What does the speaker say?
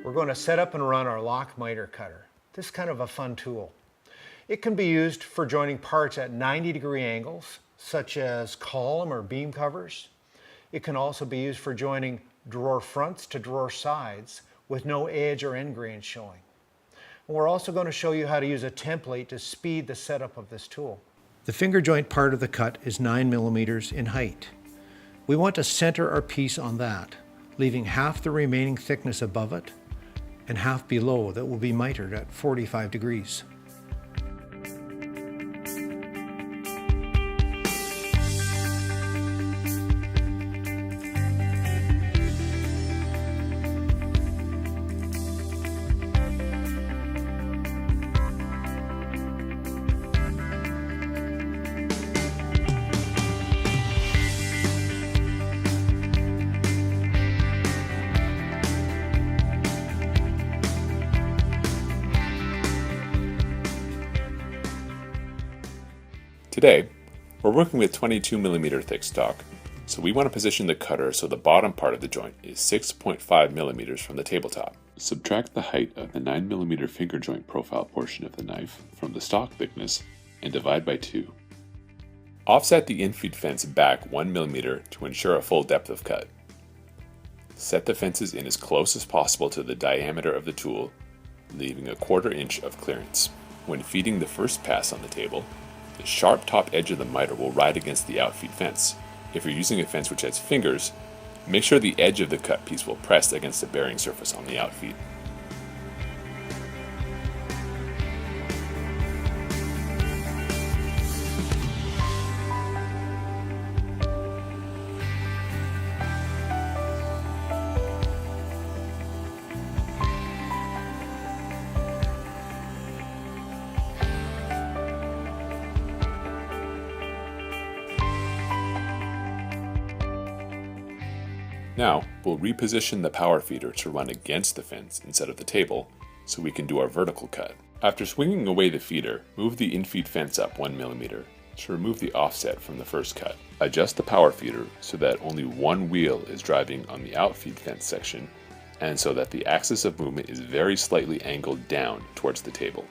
we're going to set up and run our lock miter cutter. This is kind of a fun tool. It can be used for joining parts at 90-degree angles, such as column or beam covers. It can also be used for joining drawer fronts to drawer sides with no edge or end grain showing. And we're also going to show you how to use a template to speed the setup of this tool. The finger joint part of the cut is 9 millimeters in height. We want to center our piece on that, leaving half the remaining thickness above it and half below that will be mitered at 45 degrees. Today, we're working with 22mm thick stock, so we want to position the cutter so the bottom part of the joint is 6.5mm from the tabletop. Subtract the height of the 9mm finger joint profile portion of the knife from the stock thickness and divide by 2. Offset the infeed fence back 1mm to ensure a full depth of cut. Set the fences in as close as possible to the diameter of the tool, leaving a 1/4 inch of clearance. When feeding the first pass on the table, the sharp top edge of the miter will ride against the outfeed fence. If you're using a fence which has fingers, make sure the edge of the cut piece will press against the bearing surface on the outfeed. Now, we'll reposition the power feeder to run against the fence instead of the table, so we can do our vertical cut. After swinging away the feeder, move the infeed fence up 1mm to remove the offset from the first cut. Adjust the power feeder so that only one wheel is driving on the outfeed fence section, and so that the axis of movement is very slightly angled down towards the table.